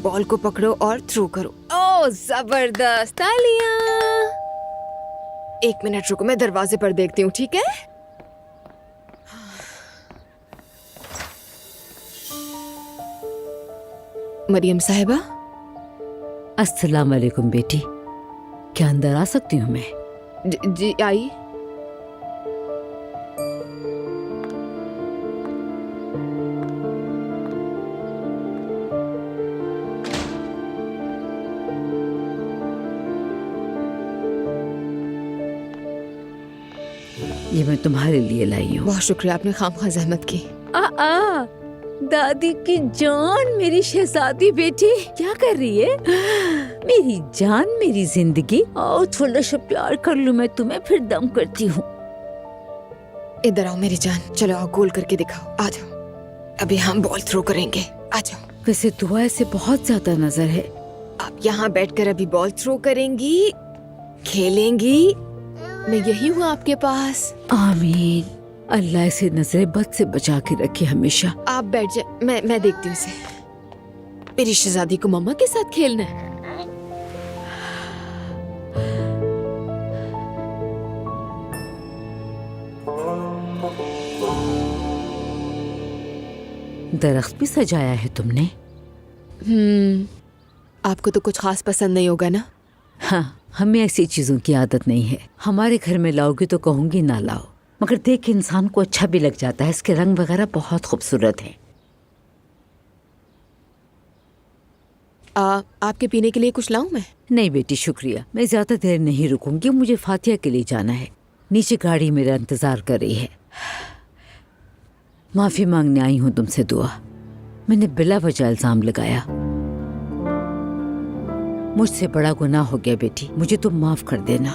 Ball को पकड़ो और थ्रो करो। ओह जबरदस्त, तालियां। 1 मिनट रुको, मैं दरवाजे पर देखती हूँ, ठीक है? मरियम साहिबा। अस्सलाम वालेकुम बेटी, क्या अंदर आ सकती हूँ मैं? जी आइए। ये मैं तुम्हारे लिए लाई हूँ। बहुत शुक्रिया, आपने खामखा जहमत की। दादी की जान, मेरी शहजादी बेटी क्या कर रही है? मेरी जान, मेरी जिंदगी। आओ थोड़ा सा प्यार कर लूं मैं तुम्हें, फिर दम करती हूँ। इधर आओ मेरी जान, चलो आओ, गोल करके दिखाओ। आ जाओ, अभी हम बॉल थ्रो करेंगे। आ जाओ। वैसे दुआ से बहुत ज्यादा नजर है। आप यहाँ बैठकर अभी बॉल थ्रो करेंगी, खेलेंगी। मैं यही हूँ आपके पास। आमीन। अल्लाह से नजरे बद से बचा के रखे हमेशा। आप बैठ जाए, मैं देखती हूँ इसे। मेरी शहजादी को मम्मा के साथ खेलना है। दरख्त भी सजाया है तुमने? आपको तो कुछ खास पसंद नहीं होगा ना? हाँ, हमें ऐसी चीजों की आदत नहीं है। हमारे घर में लाओगी तो कहूंगी ना लाओ, मगर देख के इंसान को अच्छा भी लग जाता है। इसके रंग वगैरह बहुत खूबसूरत हैं। आपके पीने के लिए कुछ लाऊं मैं? नहीं बेटी शुक्रिया, मैं ज्यादा देर नहीं रुकूंगी। मुझे फातिया के लिए जाना है। नीचे गाड़ी मेरा इंतजार कर रही है। माफी मांगने आई हूँ तुमसे दुआ। मैंने बिला वजह इल्जाम लगाया। मुझसे बड़ा गुनाह हो गया बेटी, मुझे तुम माफ कर देना।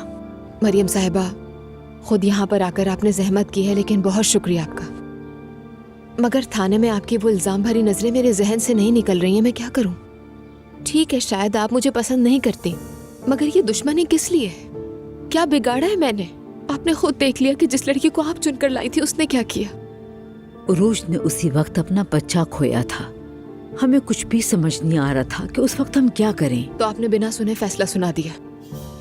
मरियम साहिबा, खुद यहाँ पर आकर आपने जहमत की है, लेकिन बहुत शुक्रिया आपका। मगर थाने में आपकी वो इल्जाम भरी नजरें मेरे जहन से नहीं निकल रही हैं। मैं क्या करूँ? ठीक है, शायद आप मुझे पसंद नहीं करती, मगर ये दुश्मनी किस लिए है? क्या बिगाड़ा है मैंने? आपने खुद देख लिया कि जिस लड़की को आप चुनकर लाई थी उसने क्या किया। उरूज ने उसी वक्त अपना बच्चा खोया था। हमें कुछ भी समझ नहीं आ रहा था कि उस वक्त हम क्या करें। तो आपने बिना सुने फैसला सुना दिया,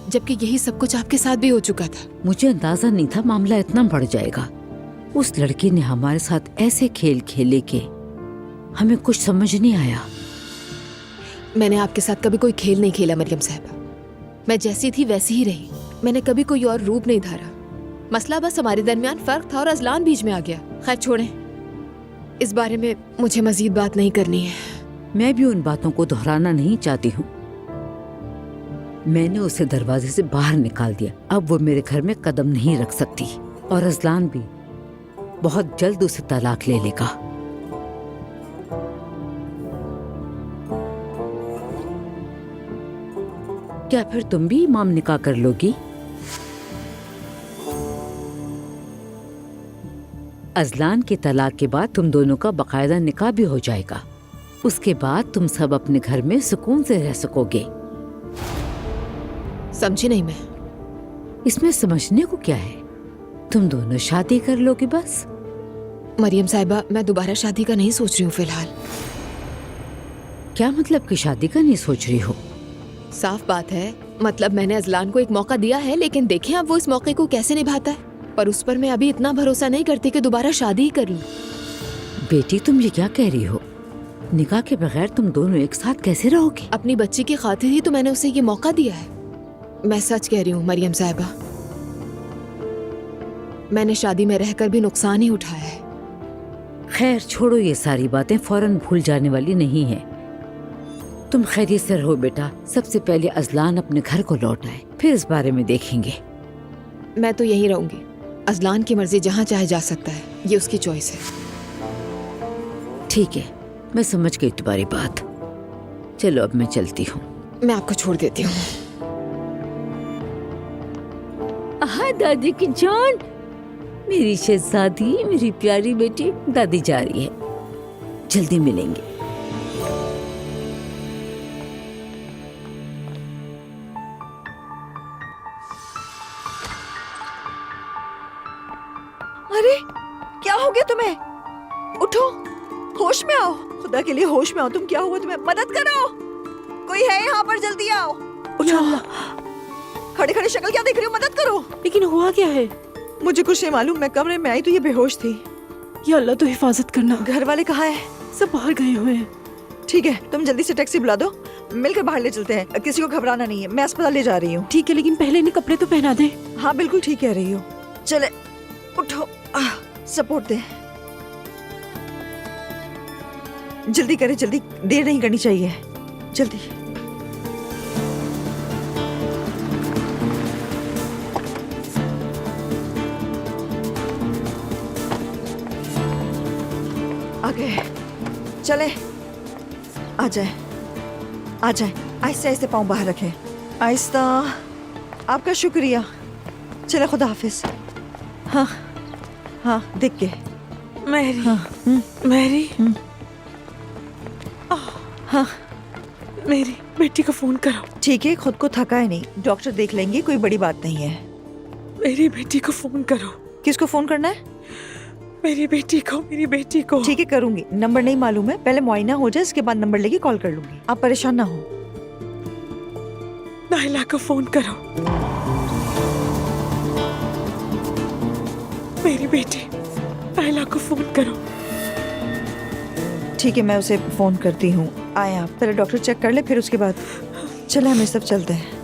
जबकि यही सब कुछ आपके साथ भी हो चुका था। मुझे अंदाजा नहीं था मामला इतना बढ़ जाएगा। उस लड़की ने हमारे साथ ऐसे खेल खेले कि हमें कुछ समझ नहीं आया। मैंने आपके साथ कभी कोई खेल नहीं खेला मरियम साहिबा। मैं जैसी थी वैसी ही रही। मैंने कभी कोई और रूप नहीं धारा। मसला बस हमारे दरमियान फर्क था और अजलान बीच में आ गया। खैर छोड़ें, इस बारे में मुझे मजीद बात नहीं करनी है। मैं भी उन बातों को दोहराना नहीं चाहती हूँ। मैंने उसे दरवाजे से बाहर निकाल दिया। अब वो मेरे घर में कदम नहीं रख सकती और अजलान भी बहुत जल्द उसे तलाक ले लेगा। क्या फिर तुम भी इमाम निकाह कर लोगी? अजलान के तलाक के बाद तुम दोनों का बाकायदा निकाह भी हो जाएगा। उसके बाद तुम सब अपने घर में सुकून से रह सकोगे। समझी नहीं मैं। इसमें समझने को क्या है? तुम दोनों शादी कर लोगे बस। मरियम साहिबा, मैं दोबारा शादी का नहीं सोच रही हूँ फिलहाल। क्या मतलब कि शादी का नहीं सोच रही हो? साफ बात है, मतलब मैंने अजलान को एक मौका दिया है, लेकिन देखें अब वो इस मौके को कैसे निभाता है। पर उस पर मैं अभी इतना भरोसा नहीं करती कि दोबारा शादी ही कर लूं। बेटी तुम ये क्या कह रही हो? निकाह के बगैर तुम दोनों एक साथ कैसे रहोगे? अपनी बच्ची की खातिर ही तो मैंने उसे ये मौका दिया है। मैं सच कह रही हूँ मरियम साहिबा, मैंने शादी में रहकर भी नुकसान ही उठाया है। खैर छोड़ो, ये सारी बातें फौरन भूल जाने वाली नहीं है। तुम खैरियत से रहो बेटा। सबसे पहले अजलान अपने घर को लौट आए, फिर इस बारे में देखेंगे। मैं तो यहीं रहूंगी। अजलान की मर्जी, जहाँ चाहे जा सकता है, ये उसकी चॉइस है। ठीक है, मैं समझ गई तुम्हारी बात। चलो अब मैं चलती हूँ। मैं आपको छोड़ देती हूँ। हाँ दादी की जान, मेरी शहजादी, मेरी प्यारी बेटी। दादी जा रही है, जल्दी मिलेंगे। अरे क्या हो गया तुम्हें? उठो, होश में आओ। खुदा के लिए होश में आओ। तुम क्या हुआ? तुम्हें मदद करो। कोई है यहाँ पर, जल्दी आओ। खड़े खड़े शक्ल क्या देख रही हो, मदद करो। लेकिन हुआ क्या है? मुझे कुछ नहीं मालूम, मैं कमरे में आई तो ये बेहोश थी। या अल्लाह तो हिफाजत करना। घर वाले कहाँ है? सब बाहर गए हुए हैं। ठीक है, तुम जल्दी से टैक्सी बुला दो, मिलकर बाहर ले चलते हैं। किसी को घबराना नहीं है, मैं अस्पताल ले जा रही हूँ। ठीक है, लेकिन पहले इन्हें कपड़े तो पहना दे। हाँ बिल्कुल ठीक कह रही हो। चले उठो, सपोर्ट दे। जल्दी करे, जल्दी, देर नहीं करनी चाहिए, जल्दी। आ गए, चले, आ जाए, आ जाए। आहिस्ते आहिस्ते पाँव बाहर रखें, आहिस्ता। आपका शुक्रिया। चले, खुदा हाफिज। हाँ हाँ, दिख के। मैरी, हाँ मैरी, हाँ, मेरी बेटी को फोन करो। ठीक है, खुद को थका है नहीं, डॉक्टर देख लेंगे, कोई बड़ी बात नहीं है। मेरी बेटी को फोन करो। किसको फोन करना है? मेरी बेटी को, मेरी बेटी को। ठीक है, करूंगी। नंबर नहीं मालूम है, पहले मुआयना हो जाए, इसके बाद नंबर लेके कॉल कर लूंगी। आप परेशान ना हो। नाइला को फोन करो। मेरी बेटी नाइला को फोन करो। ठीक है, मैं उसे फोन करती हूँ। आए आप, पहले डॉक्टर चेक कर ले, फिर उसके बाद चले, हम इस सब चलते हैं।